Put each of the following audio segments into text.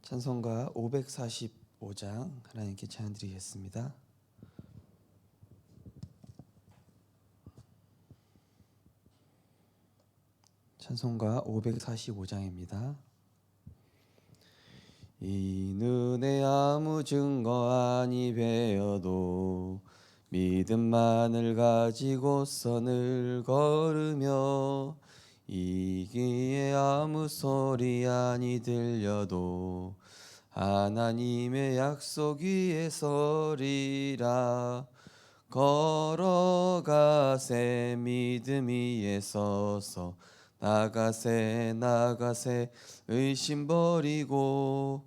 찬송가 545장 하나님께 찬양 드리겠습니다. 찬송가 545장입니다. 이 눈에 아무 증거 아니 배어도 믿음만을 가지고 선을 걸으며 이 귀에 아무 소리 아니 들려도 하나님의 약속 위에 서리라. 걸어가세 믿음 위에 서서 나가세 의심 버리고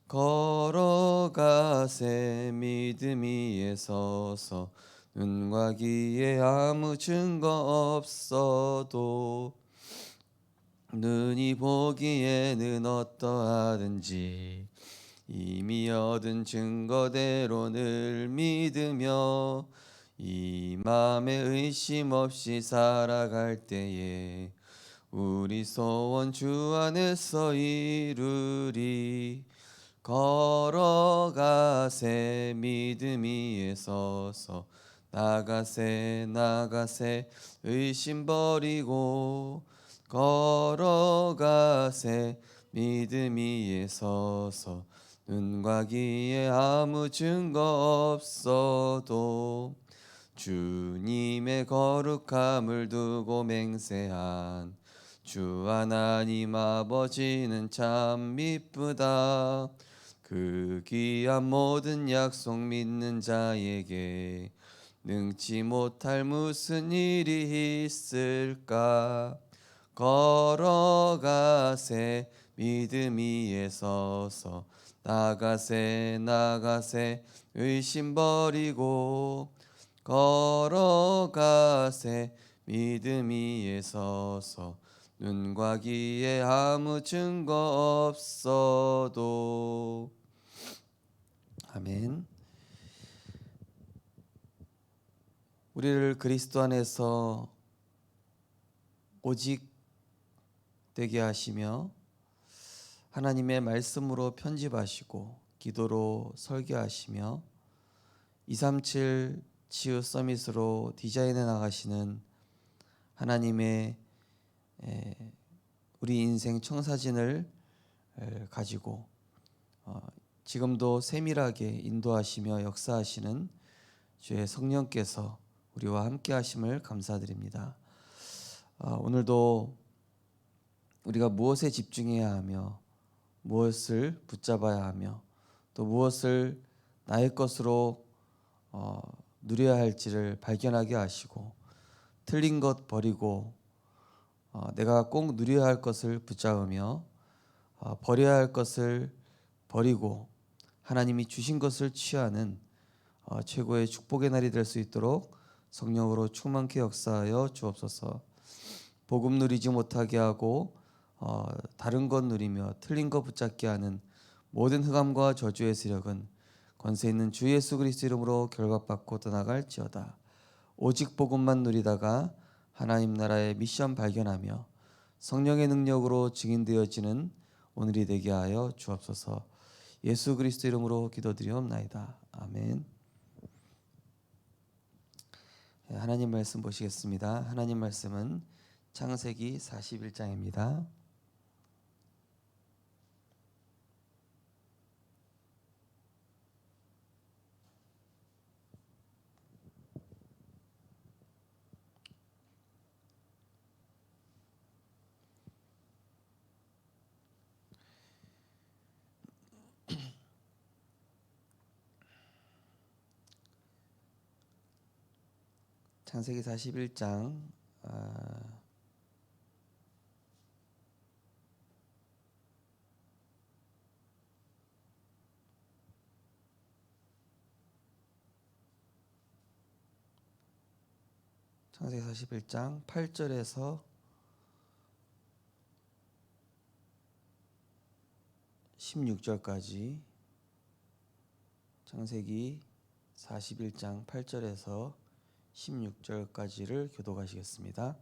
걸어가세 믿음 위에 서서 눈과 귀에 아무 증거 없어도 눈이 보기에는 어떠하든지 이미 얻은 증거대로 늘 믿으며 이 맘에 의심 없이 살아갈 때에 우리 소원 주 안에서 이루리. 걸어가세 믿음 위에 서서 나가세 의심 버리고 걸어가세 믿음 위에 서서 눈과 귀에 아무 증거 없어도 주님의 거룩함을 두고 맹세한 주 하나님 아버지는 참 미쁘다. 그 귀한 모든 약속 믿는 자에게 능치 못할 무슨 일이 있을까. 걸어가세 믿음 위에 서서 나가세 의심 버리고 걸어가세 믿음 위에 서서 눈과 귀에 아무 증거 없어도. 아멘. 우리를 그리스도 안에서 오직 되게 하시며 하나님의 말씀으로 편집하시고 기도로 설계하시며 237 치유 서밋으로 디자인해 나가시는 하나님의 우리 인생 청사진을 가지고 지금도 세밀하게 인도하시며 역사하시는 주의 성령께서 우리와 함께 하심을 감사드립니다. 오늘도 우리가 무엇에 집중해야 하며 무엇을 붙잡아야 하며 또 무엇을 나의 것으로 누려야 할지를 발견하게 하시고 틀린 것 버리고 내가 꼭 누려야 할 것을 붙잡으며 버려야 할 것을 버리고 하나님이 주신 것을 취하는 최고의 축복의 날이 될 수 있도록 성령으로 충만케 역사하여 주옵소서. 복음 누리지 못하게 하고 다른 것 누리며 틀린 것 붙잡게 하는 모든 흑암과 저주의 세력은 권세 있는 주 예수 그리스도 이름으로 결박받고 떠나갈지어다. 오직 복음만 누리다가 하나님 나라의 미션 발견하며 성령의 능력으로 증인되어지는 오늘이 되게 하여 주옵소서. 예수 그리스도 이름으로 기도드리옵나이다. 아멘. 하나님 말씀 보시겠습니다. 하나님 말씀은 창세기 41장입니다. 창세기 41장 창세기 41장 8절에서 16절까지 창세기 41장 8절에서 16절까지를 교독하시겠습니다.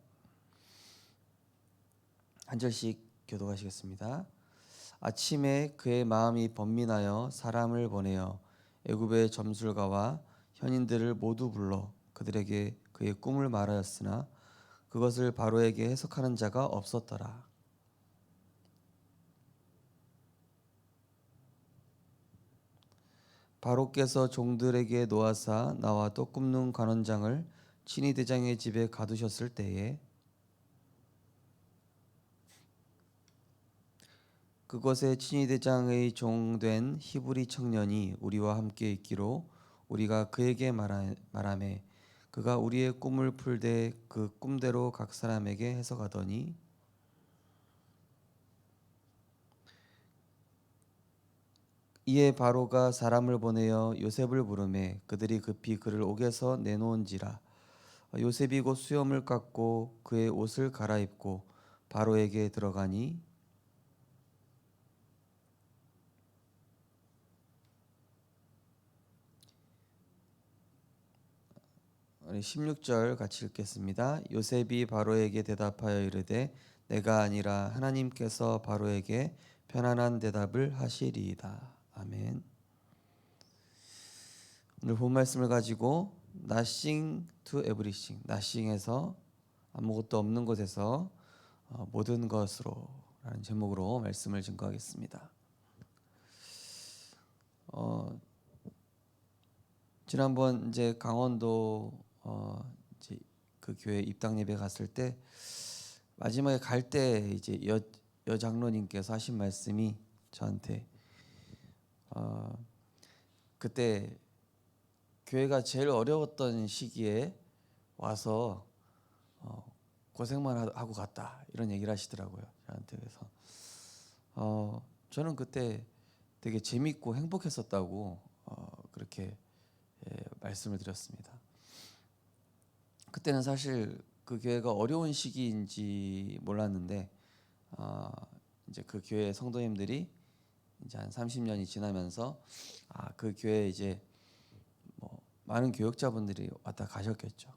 한 절씩 교독하시겠습니다. 아침에 그의 마음이 번민하여 사람을 보내어 애굽의 점술가와 현인들을 모두 불러 그들에게 그의 꿈을 말하였으나 그것을 바로에게 해석하는 자가 없었더라. 바로께서 종들에게 노하사 나와 떡 굽는 관원장을 친위 대장의 집에 가두셨을 때에 그곳에 친위 대장의 종된 히브리 청년이 우리와 함께 있기로 우리가 그에게 말하매 그가 우리의 꿈을 풀되 그 꿈대로 각 사람에게 해석하더니 이에 바로가 사람을 보내어 요셉을 부르매 그들이 급히 그를 옥에서 내놓은지라. 요셉이 곧 수염을 깎고 그의 옷을 갈아입고 바로에게 들어가니 16절 같이 읽겠습니다. 요셉이 바로에게 대답하여 이르되 내가 아니라 하나님께서 바로에게 편안한 대답을 하시리이다. 아멘. 오늘 본 말씀을 가지고 Nothing to everything, nothing에서 아무것도 없는 곳에서 모든 것으로 라는 제목으로 말씀을 증거하겠습니다. 지난번 이제 강원도 이제 그 교회 입당 예배 갔을 때 마지막에 갈 때 이제 여 장로님께서 하신 말씀이 저한테 그때 교회가 제일 어려웠던 시기에 와서 고생만 하고 갔다 이런 얘기를 하시더라고요 저한테. 그래서 저는 그때 되게 재밌고 행복했었다고 그렇게 말씀을 드렸습니다. 그때는 사실 그 교회가 어려운 시기인지 몰랐는데 이제 그 교회 성도님들이 이제 한 30년이 지나면서 그 교회에 이제 뭐 많은 교역자분들이 왔다 가셨겠죠.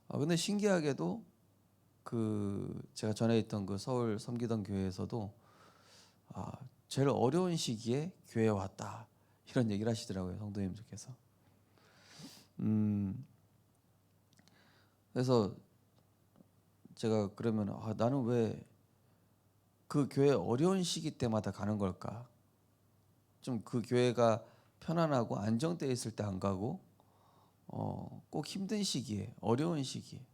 근데 신기하게도 그 제가 전에 있던 그 서울 섬기던 교회에서도 제일 어려운 시기에 교회에 왔다 이런 얘기를 하시더라고요 성도님들께서. 그래서 제가 그러면 나는 왜 그 교회 어려운 시기 때마다 가는 걸까? 좀 그 교회가 편안하고 안정되어 있을 때 안 가고 꼭 힘든 시기에 어려운 시기에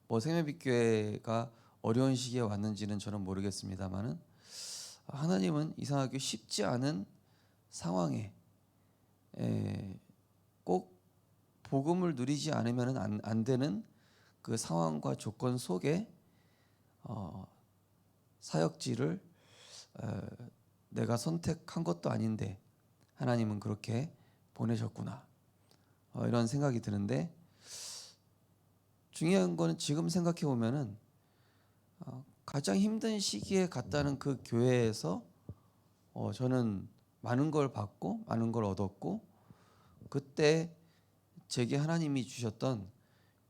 뭐 생명빛 교회가 어려운 시기에 왔는지는 저는 모르겠습니다만은 하나님은 이상하게 쉽지 않은 상황에 꼭 복음을 누리지 않으면 안 되는 그 상황과 조건 속에 사역지를 내가 선택한 것도 아닌데 하나님은 그렇게 보내셨구나 이런 생각이 드는데, 중요한 거는 지금 생각해 보면은 가장 힘든 시기에 갔다는 그 교회에서 저는 많은 걸 받고 많은 걸 얻었고 그때 제게 하나님이 주셨던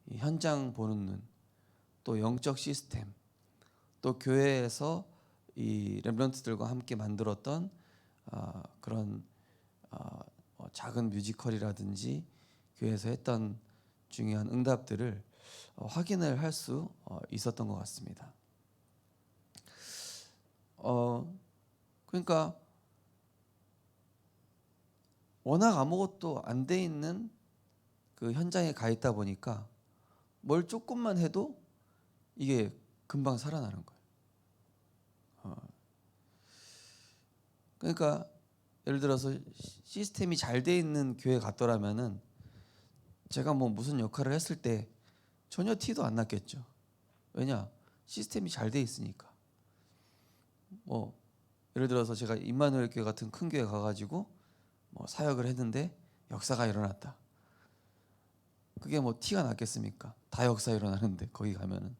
이 현장 보는 눈, 또 영적 시스템, 또 교회에서 이 렘넌트들과 함께 만들었던 그런 작은 뮤지컬이라든지 교회에서 했던 중요한 응답들을 확인을 할 수 있었던 것 같습니다. 그러니까 워낙 아무것도 안 돼 있는 그 현장에 가 있다 보니까 뭘 조금만 해도 이게 금방 살아나는 거예요. 그러니까 예를 들어서 시스템이 잘 돼 있는 교회 갔더라면은 제가 뭐 무슨 역할을 했을 때 전혀 티도 안 났겠죠. 왜냐? 시스템이 잘 돼 있으니까. 뭐 예를 들어서 제가 임마누엘 교회 같은 큰 교회 가가지고 뭐 사역을 했는데 역사가 일어났다. 그게 뭐 티가 났겠습니까? 다 역사 일어나는데 거기 가면은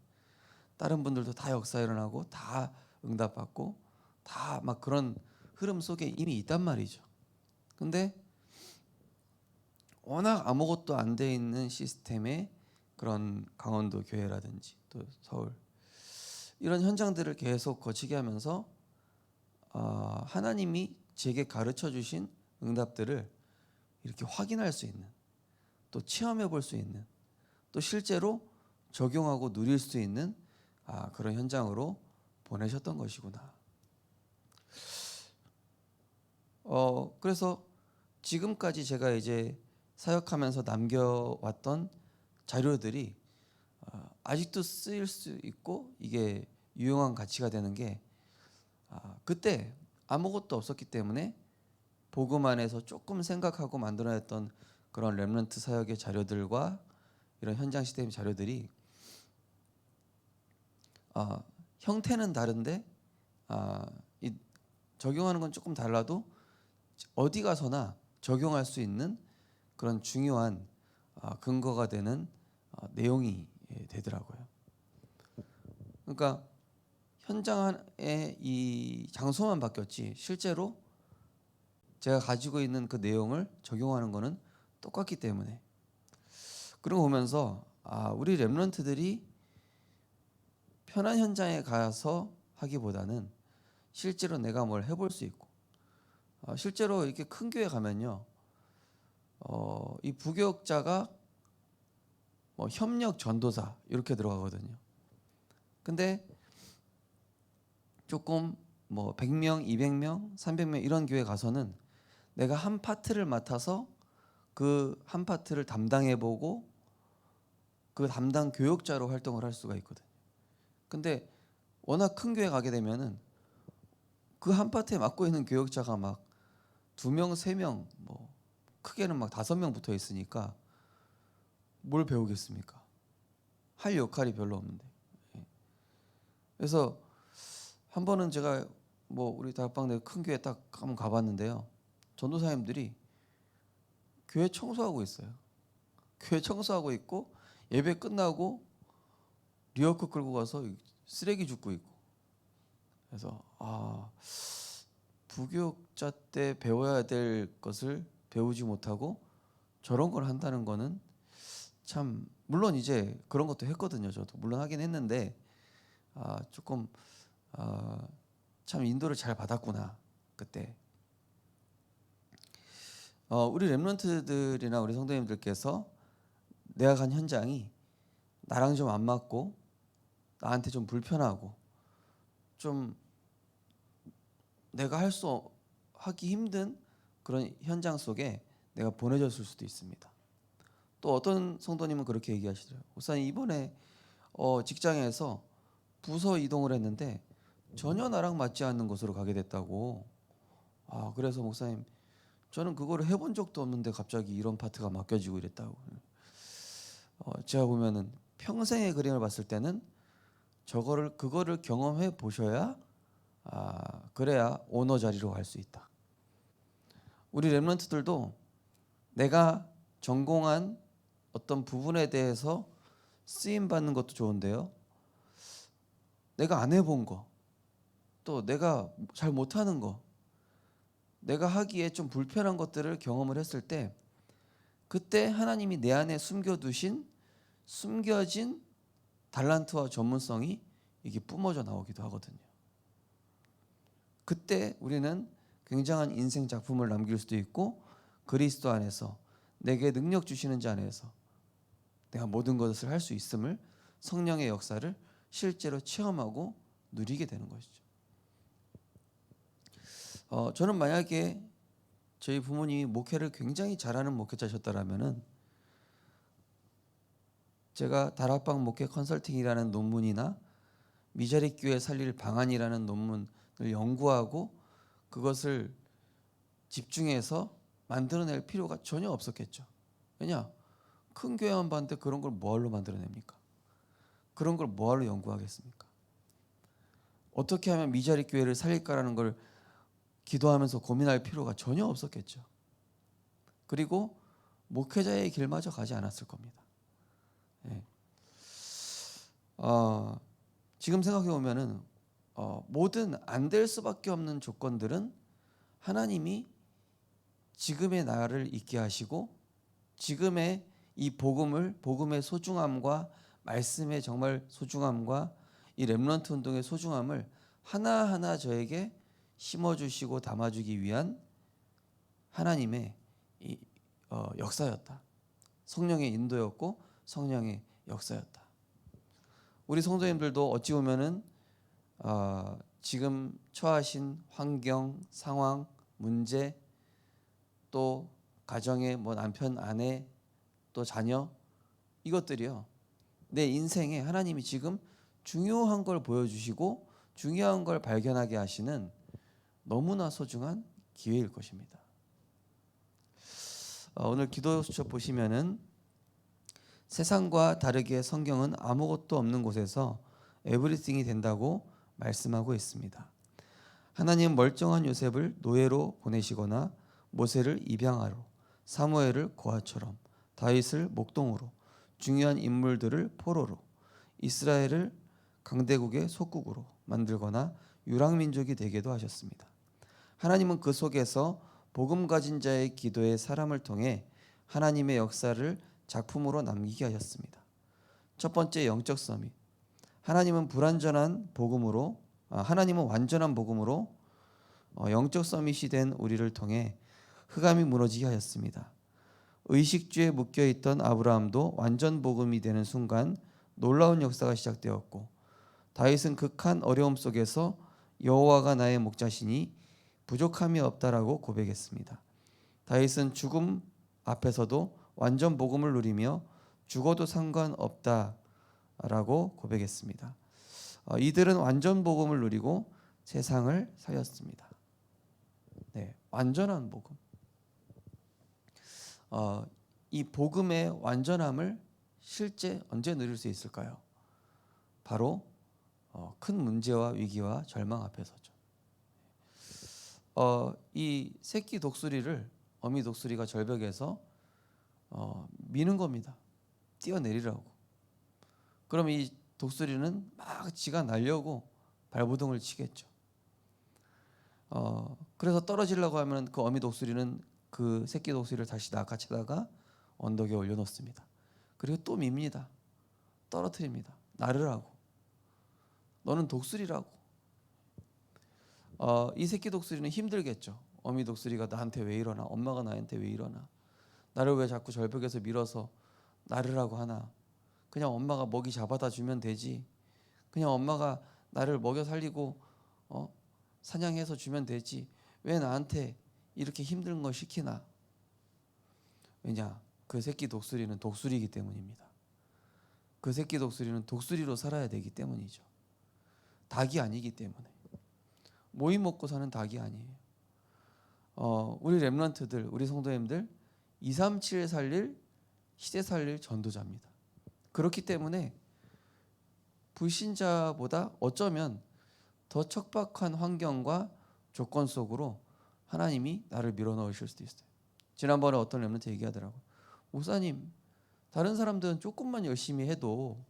다른 분들도 다 역사 일어나고 다 응답받고 다 막 그런 흐름 속에 이미 있단 말이죠. 근데 워낙 아무것도 안 돼 있는 시스템에 그런 강원도 교회라든지 또 서울 이런 현장들을 계속 거치게 하면서 하나님이 제게 가르쳐 주신 응답들을 이렇게 확인할 수 있는, 또 체험해 볼 수 있는, 또 실제로 적용하고 누릴 수 있는 그런 현장으로 보내셨던 것이구나. 그래서 지금까지 제가 이제 사역하면서 남겨왔던 자료들이 아직도 쓰일 수 있고 이게 유용한 가치가 되는 게 그때 아무것도 없었기 때문에 복음 안에서 조금 생각하고 만들어냈던 그런 렘넌트 사역의 자료들과 이런 현장 시스템 자료들이 형태는 다른데 적용하는 건 조금 달라도 어디 가서나 적용할 수 있는 그런 중요한 근거가 되는 내용이 되더라고요. 그러니까 현장의 이 장소만 바뀌었지 실제로 제가 가지고 있는 그 내용을 적용하는 거는 똑같기 때문에 그런 거 보면서 우리 렘넌트들이 편한 현장에 가서 하기보다는 실제로 내가 뭘 해볼 수 있고 실제로 이렇게 큰 교회 가면요 이 부교역자가 뭐 협력 전도사 이렇게 들어가거든요. 근데 조금 뭐 100명, 200명, 300명 이런 교회 가서는 내가 한 파트를 맡아서 그 한 파트를 담당해보고 그 담당 교역자로 활동을 할 수가 있거든요. 근데 워낙 큰 교회 가게 되면은 그 한 파트에 맡고 있는 교역자가 막 2명, 3명, 뭐 크게는 막 5명 붙어 있으니까 뭘 배우겠습니까? 할 역할이 별로 없는데. 그래서 한 번은 제가 뭐 우리 다락방 내 큰 교회 딱 한번 가봤는데요. 전도사님들이 교회 청소하고 있어요. 교회 청소하고 있고 예배 끝나고 리어커 끌고 가서 쓰레기 줍고 있고. 그래서 부교육자 때 배워야 될 것을 배우지 못하고 저런 걸 한다는 거는 참 물론 이제 그런 것도 했거든요. 저도 물론 하긴 했는데 조금 참 인도를 잘 받았구나 그때. 우리 렘넌트들이나 우리 성도님들께서 내가 간 현장이 나랑 좀 안 맞고 나한테 좀 불편하고 좀 내가 하기 힘든 그런 현장 속에 내가 보내졌을 수도 있습니다. 또 어떤 성도님은 그렇게 얘기하시더라고요. 목사님 이번에 직장에서 부서 이동을 했는데 전혀 나랑 맞지 않는 곳으로 가게 됐다고. 그래서 목사님 저는 그거를 해본 적도 없는데 갑자기 이런 파트가 맡겨지고 이랬다고. 제가 보면은 평생의 그림을 봤을 때는 그거를 경험해 보셔야 그래야 오너 자리로 갈 수 있다. 우리 렘넌트들도 내가 전공한 어떤 부분에 대해서 쓰임 받는 것도 좋은데요. 내가 안 해본 거, 또 내가 잘 못하는 거, 내가 하기에 좀 불편한 것들을 경험을 했을 때 그때 하나님이 내 안에 숨겨진 달란트와 전문성이 이게 뿜어져 나오기도 하거든요. 그때 우리는 굉장한 인생 작품을 남길 수도 있고 그리스도 안에서 내게 능력 주시는 자 안에서 내가 모든 것을 할 수 있음을 성령의 역사를 실제로 체험하고 누리게 되는 것이죠. 저는 만약에 저희 부모님이 목회를 굉장히 잘하는 목회자셨더라면은 제가 다락방 목회 컨설팅이라는 논문이나 미자립 교회 살릴 방안이라는 논문을 연구하고 그것을 집중해서 만들어낼 필요가 전혀 없었겠죠. 왜냐? 큰 교회만 봤는데 그런 걸 뭐하러 만들어냅니까? 그런 걸 뭐하러 연구하겠습니까? 어떻게 하면 미자립 교회를 살릴까라는 걸 기도하면서 고민할 필요가 전혀 없었겠죠. 그리고 목회자의 길마저 가지 않았을 겁니다. 예. 지금 생각해 보면은 모든 안 될 수밖에 없는 조건들은 하나님이 지금의 나를 있게 하시고 지금의 이 복음의 소중함과 말씀의 정말 소중함과 이 렘넌트 운동의 소중함을 하나하나 저에게 심어주시고 담아주기 위한 하나님의 역사였다. 성령의 인도였고 성령의 역사였다. 우리 성도님들도 어찌 보면은 지금 처하신 환경, 상황, 문제, 또 가정의 남편, 아내, 또 자녀, 이것들이요, 내 인생에 하나님이 지금 중요한 걸 보여주시고 중요한 걸 발견하게 하시는 너무나 소중한 기회일 것입니다. 오늘 기도 수첩 보시면은 세상과 다르게 성경은 아무것도 없는 곳에서 에브리띵이 된다고 말씀하고 있습니다. 하나님 멀쩡한 요셉을 노예로 보내시거나 모세를 입양하러, 사무엘을 고아처럼, 다윗을 목동으로, 중요한 인물들을 포로로, 이스라엘을 강대국의 속국으로 만들거나 유랑민족이 되게도 하셨습니다. 하나님은 그 속에서 복음 가진 자의 기도의 사람을 통해 하나님의 역사를 작품으로 남기게 하셨습니다. 첫 번째, 영적 서밋. 하나님은 완전한 복음으로 영적 서밋이 된 우리를 통해 흑암이 무너지게 하였습니다. 의식주에 묶여있던 아브라함도 완전 복음이 되는 순간 놀라운 역사가 시작되었고, 다윗은 극한 어려움 속에서 여호와가 나의 목자시니 부족함이 없다라고 고백했습니다. 다윗은 죽음 앞에서도 완전 복음을 누리며 죽어도 상관없다라고 고백했습니다. 이들은 완전 복음을 누리고 세상을 살렸습니다. 네, 완전한 복음. 이 복음의 완전함을 실제 언제 누릴 수 있을까요? 바로 큰 문제와 위기와 절망 앞에서죠. 이 새끼 독수리를 어미 독수리가 절벽에서 미는 겁니다. 뛰어내리라고. 그럼 이 독수리는 막 지가 날려고 발버둥을 치겠죠. 그래서 떨어지려고 하면 그 어미 독수리는 그 새끼 독수리를 다시 낚아채다가 언덕에 올려놓습니다. 그리고 또 밉니다. 떨어뜨립니다. 나르라고. 너는 독수리라고. 이 새끼 독수리는 힘들겠죠. 어미 독수리가 나한테 왜 이러나, 엄마가 나한테 왜 이러나, 나를 왜 자꾸 절벽에서 밀어서 나르라고 하나, 그냥 엄마가 먹이 잡아다 주면 되지, 그냥 엄마가 나를 먹여 살리고 사냥해서 주면 되지, 왜 나한테 이렇게 힘든 걸 시키나. 왜냐? 그 새끼 독수리는 독수리이기 때문입니다. 그 새끼 독수리는 독수리로 살아야 되기 때문이죠. 닭이 아니기 때문에. 모이 먹고 사는 닭이 아니에요. 우리 렘넌트들, 우리 성도님들 237 살릴, 시대 살릴 전도자입니다. 그렇기 때문에 불신자보다 어쩌면 더 척박한 환경과 조건 속으로 하나님이 나를 밀어넣으실 수도 있어요. 지난번에 어떤 렘넌트 얘기하더라고요. 목사님, 다른 사람들은 조금만 열심히 해도,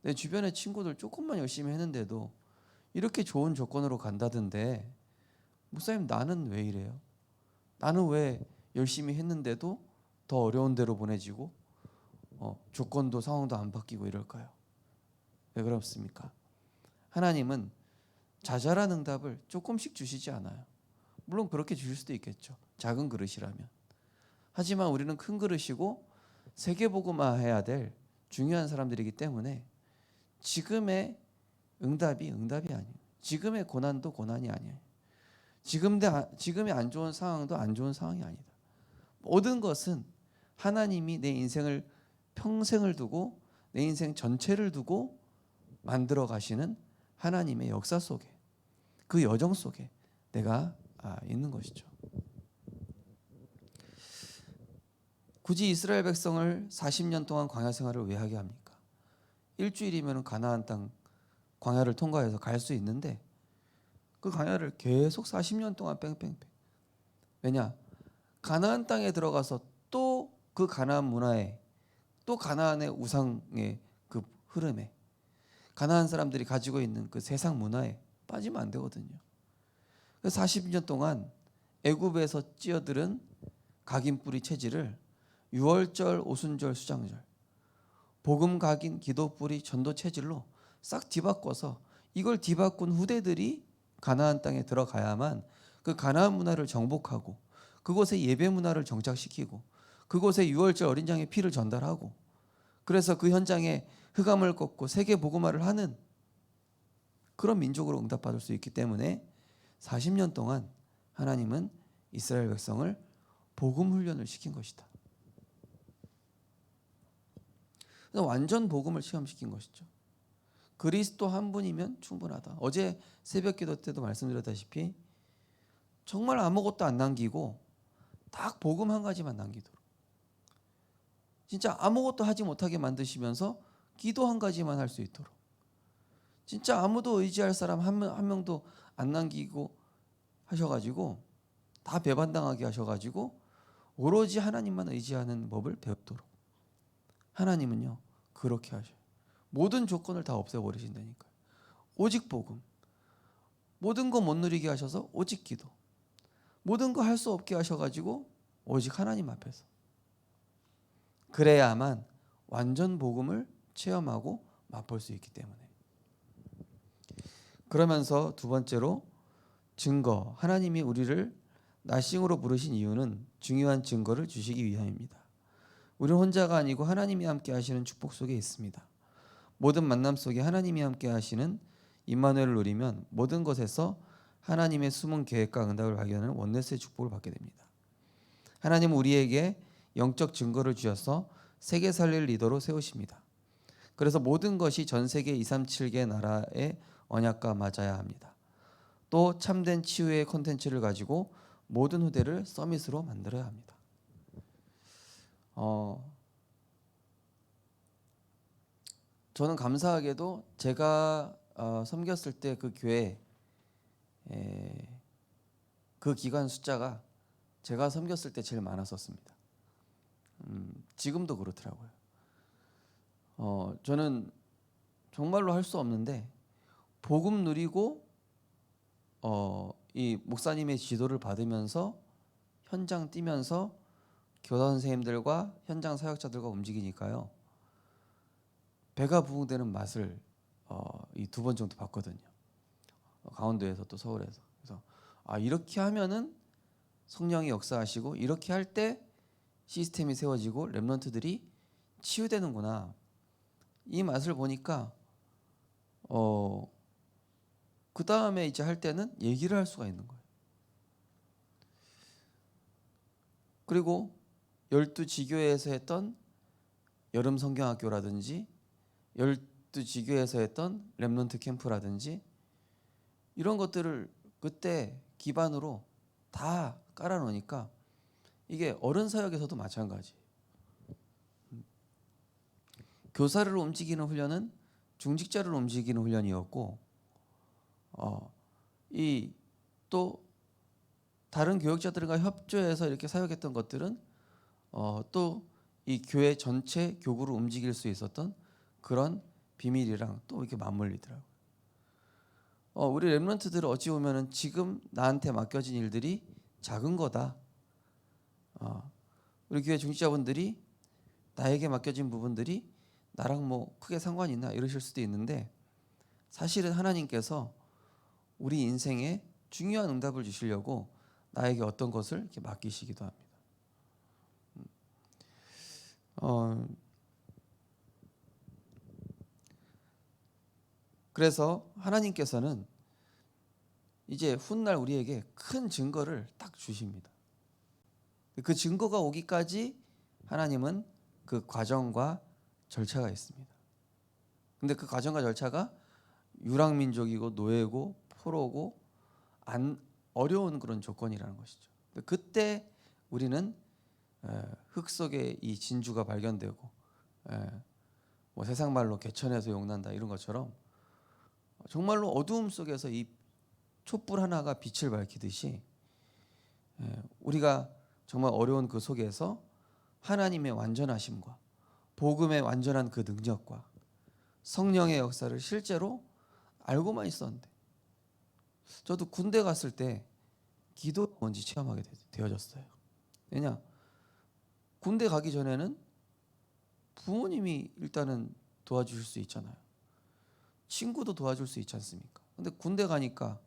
내 주변의 친구들 조금만 열심히 했는데도 이렇게 좋은 조건으로 간다던데, 목사님 나는 왜 이래요? 나는 왜 열심히 했는데도 더 어려운 데로 보내지고 조건도 상황도 안 바뀌고 이럴까요? 왜 그렇습니까? 하나님은 자잘한 응답을 조금씩 주시지 않아요. 물론 그렇게 주실 수도 있겠죠. 작은 그릇이라면. 하지만 우리는 큰 그릇이고 세계복음화해야 될 중요한 사람들이기 때문에 지금의 응답이 아니에요. 지금의 고난도 고난이 아니에요. 지금의 안 좋은 상황도 안 좋은 상황이 아니다. 모든 것은 하나님이 내 인생을 평생을 두고, 내 인생 전체를 두고 만들어 가시는 하나님의 역사 속에, 그 여정 속에 내가 있는 것이죠. 굳이 이스라엘 백성을 40년 동안 광야 생활을 왜 하게 합니까? 일주일이면 가나안 땅 광야를 통과해서 갈 수 있는데 그 광야를 계속 40년 동안 뺑뺑뺑. 왜냐? 가나안 땅에 들어가서 또 그 가나안 문화에, 또 가나안의 우상의 그 흐름에, 가나안 사람들이 가지고 있는 그 세상 문화에 빠지면 안 되거든요. 40년 동안 애굽에서 찌어들은 각인뿌리 체질을 유월절, 오순절, 수장절, 복음 각인, 기도뿌리, 전도 체질로 싹 뒤바꿔서 이걸 뒤바꾼 후대들이 가나안 땅에 들어가야만 그 가나안 문화를 정복하고 그곳에 예배 문화를 정착시키고 그곳에 유월절 어린 양의 피를 전달하고 그래서 그 현장에 흑암을 꺾고 세계 복음화를 하는 그런 민족으로 응답받을 수 있기 때문에 40년 동안 하나님은 이스라엘 백성을 복음 훈련을 시킨 것이다. 완전 복음을 체험시킨 것이죠. 그리스도 한 분이면 충분하다. 어제 새벽 기도 때도 말씀드렸다시피 정말 아무것도 안 남기고 딱 복음 한 가지만 남기도록, 진짜 아무것도 하지 못하게 만드시면서 기도 한 가지만 할 수 있도록, 진짜 아무도 의지할 사람 한 명도 안 남기고 하셔가지고 다 배반당하게 하셔가지고 오로지 하나님만 의지하는 법을 배우도록. 하나님은요 그렇게 하셔요. 모든 조건을 다 없애버리신다니까요. 오직 복음. 모든 거 못 누리게 하셔서 오직 기도. 모든 거 할 수 없게 하셔가지고 오직 하나님 앞에서. 그래야만 완전 복음을 체험하고 맛볼 수 있기 때문에. 그러면서 두 번째로 증거. 하나님이 우리를 나싱으로 부르신 이유는 중요한 증거를 주시기 위함입니다. 우리는 혼자가 아니고 하나님이 함께 하시는 축복 속에 있습니다. 모든 만남 속에 하나님이 함께 하시는 임마누엘을 누리면 모든 것에서 하나님의 숨은 계획과 응답을 발견하는 원네스의 축복을 받게 됩니다. 하나님은 우리에게 영적 증거를 주셔서 세계 살릴 리더로 세우십니다. 그래서 모든 것이 전 세계 237개 나라의 언약과 맞아야 합니다. 또 참된 치유의 콘텐츠를 가지고 모든 후대를 서밋으로 만들어야 합니다. 저는 감사하게도 제가 섬겼을 때 그 교회 그 기간 숫자가 제가 섬겼을 때 제일 많았었습니다. 지금도 그렇더라고요. 저는 정말로 할 수 없는데 복음 누리고 이 목사님의 지도를 받으면서 현장 뛰면서 교사 선생님들과 현장 사역자들과 움직이니까요. 배가 부흥되는 맛을 이 두 번 정도 봤거든요. 강원도에서 또 서울에서. 그래서 이렇게 하면은 성령이 역사하시고 이렇게 할 때 시스템이 세워지고 렘넌트들이 치유되는구나. 이 맛을 보니까 그 다음에 이제 할 때는 얘기를 할 수가 있는 거예요. 그리고 12지교회에서 했던 여름 성경학교라든지 12지교회에서 했던 렘넌트 캠프라든지 이런 것들을 그때 기반으로 다 깔아놓으니까 이게 어른 사역에서도 마찬가지. 교사를 움직이는 훈련은 중직자를 움직이는 훈련이었고 이 또 다른 교역자들과 협조해서 이렇게 사역했던 것들은 또 이 교회 전체 교구를 움직일 수 있었던 그런 비밀이랑 또 이렇게 맞물리더라고요. 우리 렘넌트들은 어찌 보면은 지금 나한테 맡겨진 일들이 작은 거다. 우리 교회 중직자분들이 나에게 맡겨진 부분들이 나랑 뭐 크게 상관이 있나 이러실 수도 있는데 사실은 하나님께서 우리 인생에 중요한 응답을 주시려고 나에게 어떤 것을 이렇게 맡기시기도 합니다. 그래서 하나님께서는 이제 훗날 우리에게 큰 증거를 딱 주십니다. 그 증거가 오기까지 하나님은 그 과정과 절차가 있습니다. 근데 그 과정과 절차가 유랑민족이고 노예고 포로고 어려운 그런 조건이라는 것이죠. 그때 우리는 흙 속에 이 진주가 발견되고 뭐 세상 말로 개천에서 용난다 이런 것처럼 정말로 어두움 속에서 이 촛불 하나가 빛을 밝히듯이 우리가 정말 어려운 그 속에서 하나님의 완전하심과 복음의 완전한 그 능력과 성령의 역사를 실제로 알고만 있었는데 저도 군대 갔을 때 기도가 뭔지 체험하게 되어졌어요. 왜냐? 군대 가기 전에는 부모님이 일단은 도와주실 수 있잖아요. 친구도 도와줄 수 있지 않습니까? 근데 군대 가니까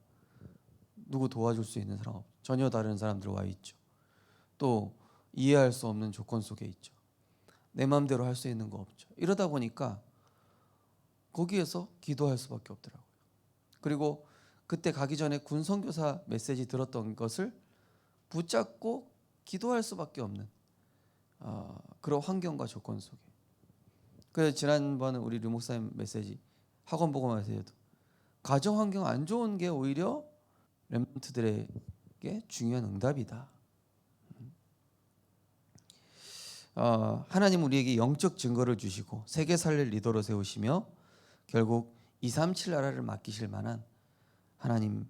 누구 도와줄 수 있는 사람 없죠. 전혀 다른 사람들 와 있죠. 또 이해할 수 없는 조건 속에 있죠. 내 마음대로 할 수 있는 거 없죠. 이러다 보니까 거기에서 기도할 수밖에 없더라고요. 그리고 그때 가기 전에 군 선교사 메시지 들었던 것을 붙잡고 기도할 수밖에 없는 그런 환경과 조건 속에. 그래서 지난번 우리 류 목사님 메시지 학원 복음에서도 가정 환경 안 좋은 게 오히려 렘넌트들에게 중요한 응답이다. 하나님 우리에게 영적 증거를 주시고 세계 살릴 리더로 세우시며 결국 237 나라를 맡기실 만한 하나님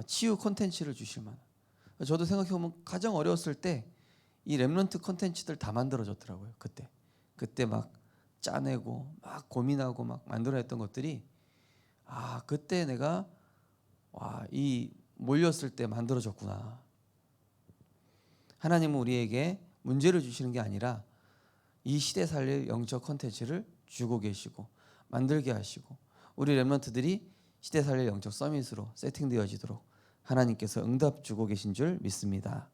치유 콘텐츠를 주실 만한. 저도 생각해보면 가장 어려웠을 때 이 렘넌트 콘텐츠들 다 만들어졌더라고요. 그때 막 짜내고 막 고민하고 막 만들어냈던 것들이 그때 내가 이 몰렸을 때 만들어졌구나. 하나님은 우리에게 문제를 주시는 게 아니라 이 시대 살릴 영적 콘텐츠를 주고 계시고 만들게 하시고 우리 렘넌트들이 시대 살릴 영적 서밋으로 세팅되어지도록 하나님께서 응답 주고 계신 줄 믿습니다.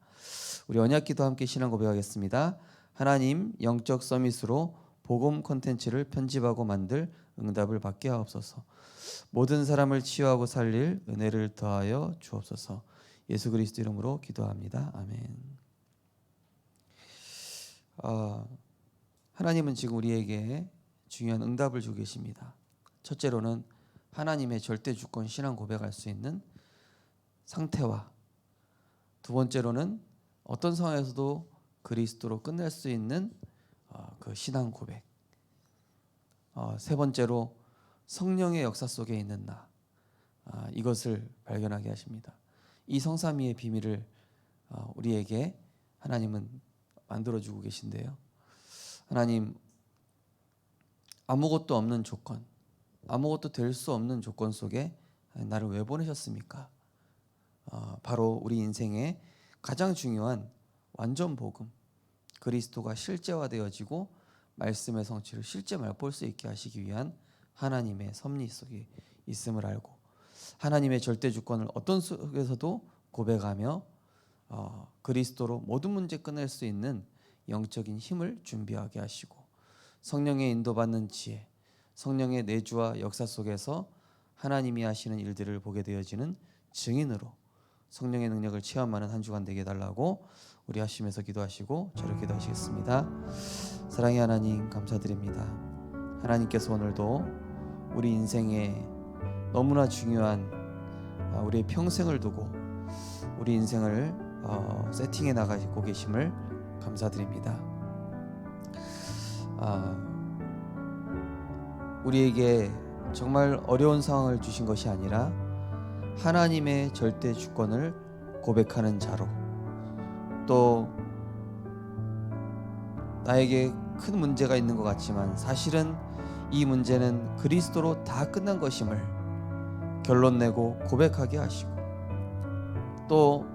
우리 언약기도 함께 신앙 고백하겠습니다. 하나님 영적 서밋으로 복음 콘텐츠를 편집하고 만들 응답을 받게 하옵소서. 모든 사람을 치유하고 살릴 은혜를 더하여 주옵소서. 예수 그리스도 이름으로 기도합니다. 아멘. 하나님은 지금 우리에게 중요한 응답을 주고 계십니다. 첫째로는 하나님의 절대 주권 신앙 고백할 수 있는 상태와 두 번째로는 어떤 상황에서도 그리스도로 끝낼 수 있는 그 신앙 고백. 세 번째로 성령의 역사 속에 있는 나. 이것을 발견하게 하십니다. 이 성삼위의 비밀을 우리에게 하나님은 만들어주고 계신데요. 하나님 아무것도 없는 조건, 아무것도 될 수 없는 조건 속에 나를 왜 보내셨습니까? 바로 우리 인생의 가장 중요한 완전 복음, 그리스도가 실제화되어지고 말씀의 성취를 실제 맛볼 수 있게 하시기 위한 하나님의 섭리 속에 있음을 알고 하나님의 절대 주권을 어떤 속에서도 고백하며 그리스도로 모든 문제 끝낼 수 있는 영적인 힘을 준비하게 하시고 성령의 인도받는 지혜, 성령의 내주와 역사 속에서 하나님이 하시는 일들을 보게 되어지는 증인으로 성령의 능력을 체험하는 한 주간 되게 해달라고 우리 하시면서 기도하시고 저를 기도하시겠습니다. 사랑의 하나님 감사드립니다. 하나님께서 오늘도 우리 인생에 너무나 중요한 우리의 평생을 두고 우리 인생을 세팅해 나가고 계심을 감사드립니다. 우리에게 정말 어려운 상황을 주신 것이 아니라 하나님의 절대 주권을 고백하는 자로 또 나에게 큰 문제가 있는 것 같지만 사실은 이 문제는 그리스도로 다 끝난 것임을 결론 내고 고백하게 하시고 또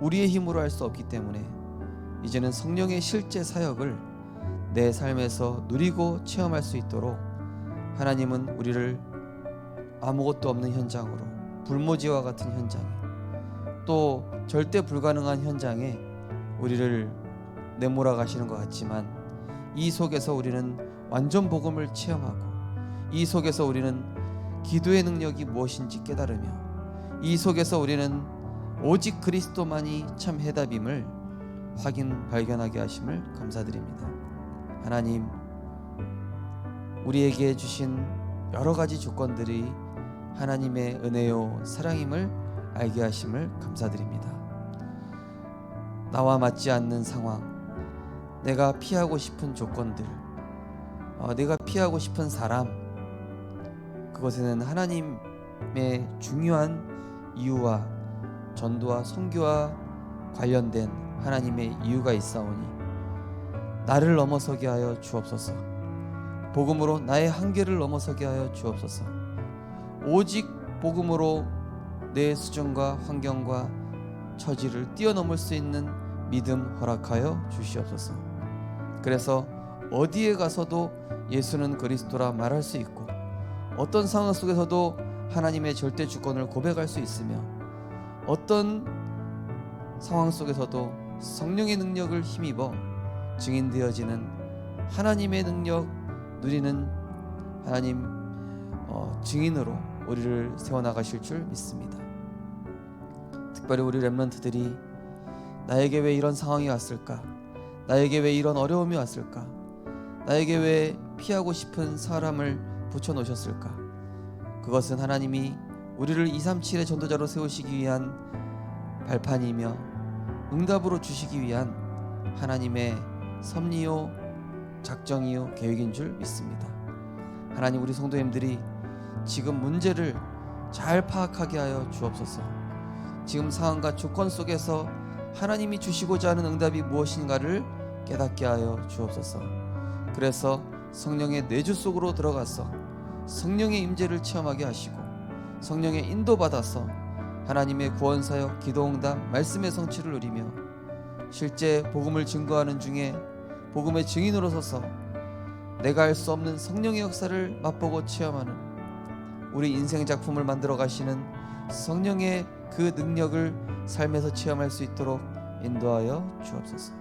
우리의 힘으로 할 수 없기 때문에 이제는 성령의 실제 사역을 내 삶에서 누리고 체험할 수 있도록 하나님은 우리를 아무것도 없는 현장으로 불모지와 같은 현장에 또 절대 불가능한 현장에 우리를 내몰아 가시는 것 같지만 이 속에서 우리는 완전 복음을 체험하고 이 속에서 우리는 기도의 능력이 무엇인지 깨달으며 이 속에서 우리는 오직 그리스도만이 참 해답임을 발견하게 하심을 감사드립니다. 하나님 우리에게 주신 여러 가지 조건들이 하나님의 은혜요 사랑임을 알게 하심을 감사드립니다. 나와 맞지 않는 상황, 내가 피하고 싶은 조건들, 내가 피하고 싶은 사람, 그것에는 하나님의 중요한 이유와 전도와 선교와 관련된 하나님의 이유가 있사오니 나를 넘어서게 하여 주옵소서. 복음으로 나의 한계를 넘어서게 하여 주옵소서. 오직 복음으로 내 수준과 환경과 처지를 뛰어넘을 수 있는 믿음 허락하여 주시옵소서. 그래서 어디에 가서도 예수는 그리스도라 말할 수 있고 어떤 상황 속에서도 하나님의 절대 주권을 고백할 수 있으며 어떤 상황 속에서도 성령의 능력을 힘입어 증인되어지는 하나님의 능력 누리는 하나님 증인으로 우리를 세워나가실 줄 믿습니다. 특별히 우리 렘넌트들이 나에게 왜 이런 상황이 왔을까? 나에게 왜 이런 어려움이 왔을까? 나에게 왜 피하고 싶은 사람을 붙여놓으셨을까? 그것은 하나님이 우리를 237의 전도자로 세우시기 위한 발판이며 응답으로 주시기 위한 하나님의 섭리요 작정이요 계획인 줄 믿습니다. 하나님, 우리 성도님들이 지금 문제를 잘 파악하게 하여 주옵소서. 지금 상황과 조건 속에서 하나님이 주시고자 하는 응답이 무엇인가를 깨닫게 하여 주옵소서. 그래서 성령의 내주 속으로 들어가서 성령의 임재를 체험하게 하시고 성령의 인도받아서 하나님의 구원사역, 기도응답, 말씀의 성취를 누리며 실제 복음을 증거하는 중에 복음의 증인으로 서서 내가 할 수 없는 성령의 역사를 맛보고 체험하는 우리 인생 작품을 만들어 가시는 성령의 그 능력을 삶에서 체험할 수 있도록 인도하여 주옵소서.